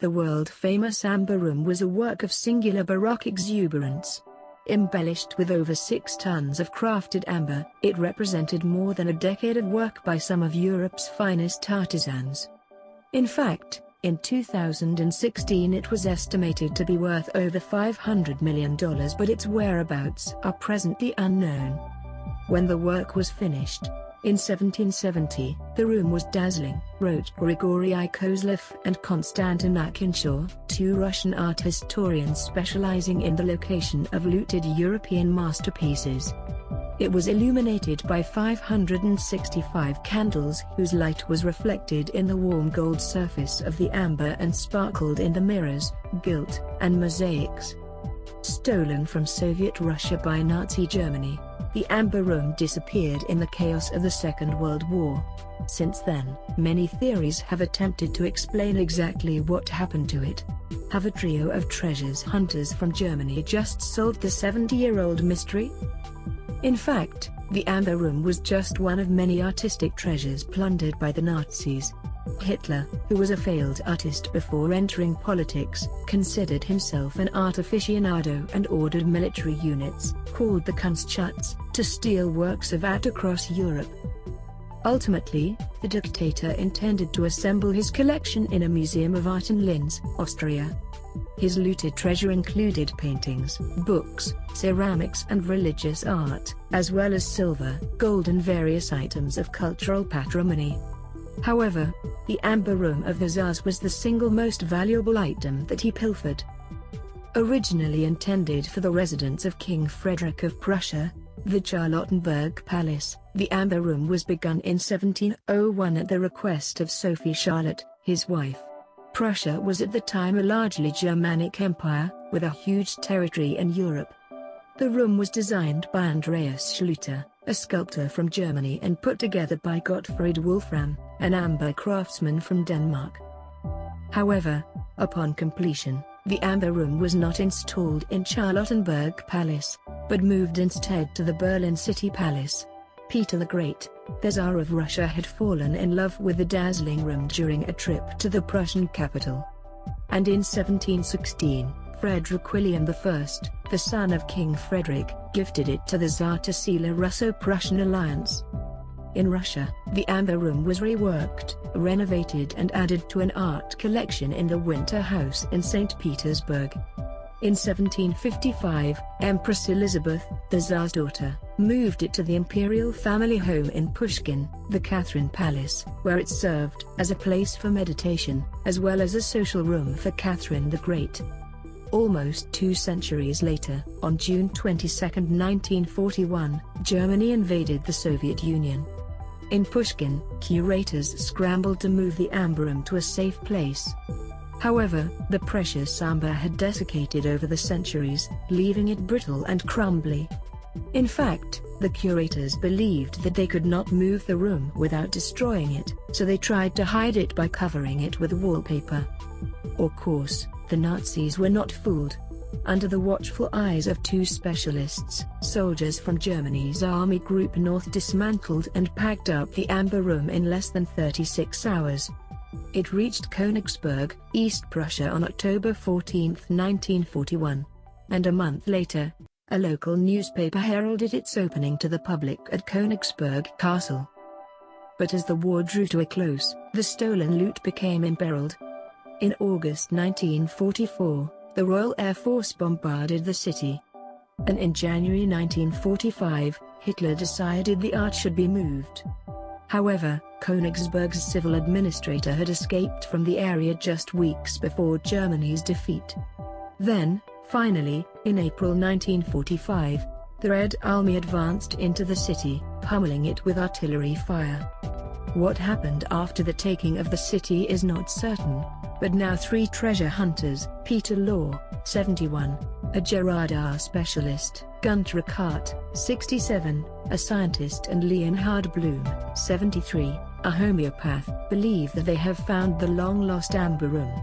The world-famous amber room was a work of singular baroque exuberance. Embellished with over 6 tons of crafted amber, it represented more than a decade of work by some of Europe's finest artisans. In fact, in 2016 it was estimated to be worth over $500 million, but its whereabouts are presently unknown. When the work was finished, in 1770, the room was dazzling, wrote Grigorii Kozlov and Konstantin Akinsha, 2 Russian art historians specializing in the location of looted European masterpieces. It was illuminated by 565 candles whose light was reflected in the warm gold surface of the amber and sparkled in the mirrors, gilt, and mosaics. Stolen from Soviet Russia by Nazi Germany, the amber room disappeared in the chaos of the Second World War. Since then, many theories have attempted to explain exactly what happened to it. Have a trio of treasures hunters from Germany just solved the 70-year-old mystery? In fact, the amber room was just one of many artistic treasures plundered by the Nazis. Hitler, who was a failed artist before entering politics, considered himself an art aficionado and ordered military units, called the Kunstschatz, to steal works of art across Europe. Ultimately, the dictator intended to assemble his collection in a museum of art in Linz, Austria. His looted treasure included paintings, books, ceramics and religious art, as well as silver, gold and various items of cultural patrimony. However, the amber room of the Tsars was the single most valuable item that he pilfered. Originally intended for the residence of King Frederick of Prussia, the Charlottenburg Palace, the amber room was begun in 1701 at the request of Sophie Charlotte, his wife. Prussia was at the time a largely Germanic empire, with a huge territory in Europe. The room was designed by Andreas Schluter, a sculptor from Germany, and put together by Gottfried Wolfram, an amber craftsman from Denmark. However, upon completion, the amber room was not installed in Charlottenburg Palace, but moved instead to the Berlin City Palace. Peter the Great, the Tsar of Russia, had fallen in love with the dazzling room during a trip to the Prussian capital. And in 1716, Frederick William I, the son of King Frederick, gifted it to the Tsar to seal a Russo-Prussian alliance. In Russia, the amber room was reworked, renovated and added to an art collection in the Winter House in St. Petersburg. In 1755, Empress Elizabeth, the Tsar's daughter, moved it to the imperial family home in Pushkin, the Catherine Palace, where it served as a place for meditation, as well as a social room for Catherine the Great. Almost 2 centuries later, on June 22, 1941, Germany invaded the Soviet Union. In Pushkin, curators scrambled to move the amber room to a safe place. However, the precious amber had desiccated over the centuries, leaving it brittle and crumbly. In fact, the curators believed that they could not move the room without destroying it, so they tried to hide it by covering it with wallpaper. Of course, the Nazis were not fooled. Under the watchful eyes of 2 specialists, soldiers from Germany's Army Group North dismantled and packed up the amber room in less than 36 hours. It reached Königsberg, East Prussia on October 14, 1941. And a month later, a local newspaper heralded its opening to the public at Königsberg Castle. But as the war drew to a close, the stolen loot became imperiled. In August 1944, the Royal Air Force bombarded the city. And in January 1945, Hitler decided the art should be moved. However, Königsberg's civil administrator had escaped from the area just weeks before Germany's defeat. Then, finally, in April 1945, the Red Army advanced into the city, pummeling it with artillery fire. What happened after the taking of the city is not certain, but now 3 treasure hunters, Peter Law, 71, a Gerardar specialist, Gunter Eckart, 67, a scientist, and Leonhard Bloom, 73, a homeopath, believe that they have found the long-lost amber room.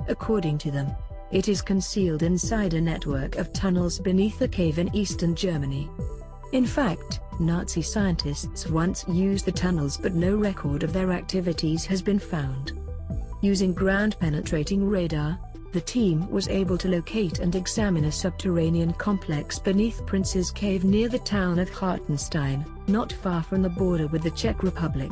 According to them, it is concealed inside a network of tunnels beneath a cave in eastern Germany. In fact, Nazi scientists once used the tunnels, but no record of their activities has been found. Using ground-penetrating radar, the team was able to locate and examine a subterranean complex beneath Prince's Cave near the town of Hartenstein, not far from the border with the Czech Republic.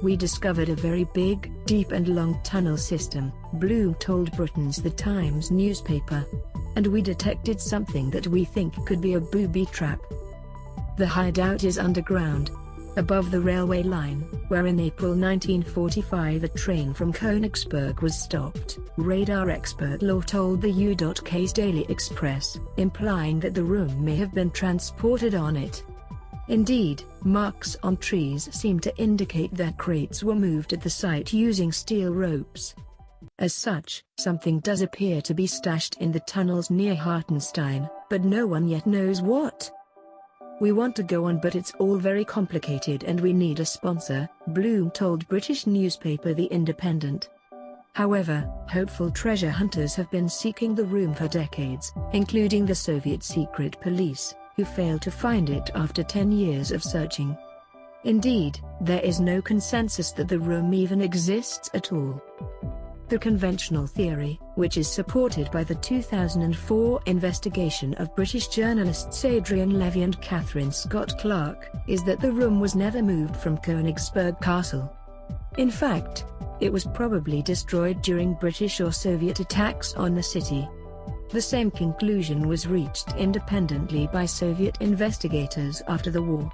"We discovered a very big, deep and long tunnel system," Bloom told Britain's The Times newspaper. "And we detected something that we think could be a booby trap. The hideout is underground, above the railway line, where in April 1945 a train from Königsberg was stopped," radar expert Law told the U.K.'s Daily Express, implying that the room may have been transported on it. Indeed, marks on trees seem to indicate that crates were moved at the site using steel ropes. As such, something does appear to be stashed in the tunnels near Hartenstein, but no one yet knows what. "We want to go on, but it's all very complicated and we need a sponsor," Bloom told British newspaper The Independent. However, hopeful treasure hunters have been seeking the room for decades, including the Soviet secret police, who failed to find it after 10 years of searching. Indeed, there is no consensus that the room even exists at all. The conventional theory, which is supported by the 2004 investigation of British journalists Adrian Levy and Catherine Scott Clark, is that the room was never moved from Königsberg Castle. In fact, it was probably destroyed during British or Soviet attacks on the city. The same conclusion was reached independently by Soviet investigators after the war.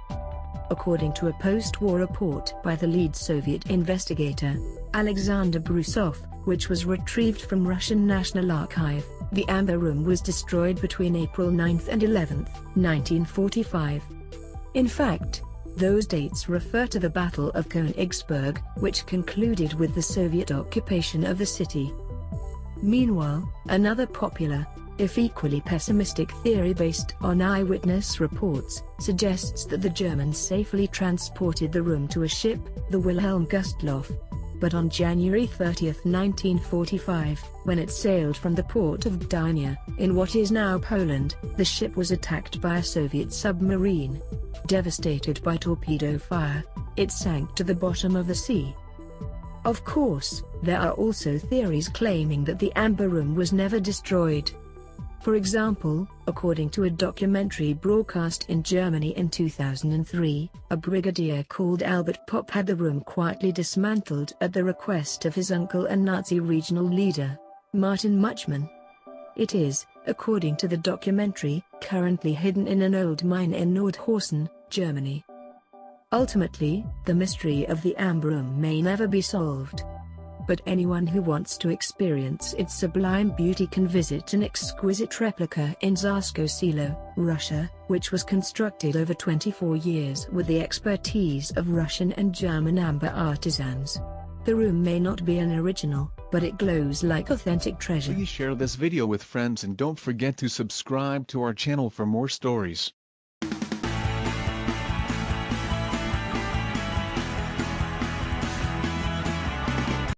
According to a post-war report by the lead Soviet investigator, Alexander Brusov, which was retrieved from Russian National Archive, the Amber Room was destroyed between April 9 and 11, 1945. In fact, those dates refer to the Battle of Königsberg, which concluded with the Soviet occupation of the city. Meanwhile, another popular, if equally pessimistic theory based on eyewitness reports, suggests that the Germans safely transported the room to a ship, the Wilhelm Gustloff. But on January 30, 1945, when it sailed from the port of Gdynia, in what is now Poland, the ship was attacked by a Soviet submarine. Devastated by torpedo fire, it sank to the bottom of the sea. Of course, there are also theories claiming that the Amber Room was never destroyed. For example, according to a documentary broadcast in Germany in 2003, a brigadier called Albert Popp had the room quietly dismantled at the request of his uncle and Nazi regional leader, Martin Muchman. It is, according to the documentary, currently hidden in an old mine in Nordhausen, Germany. Ultimately, the mystery of the Amber Room may never be solved. But anyone who wants to experience its sublime beauty can visit an exquisite replica in Zarsko Selo, Russia, which was constructed over 24 years with the expertise of Russian and German amber artisans. The room may not be an original, but it glows like authentic treasure. Please share this video with friends and don't forget to subscribe to our channel for more stories.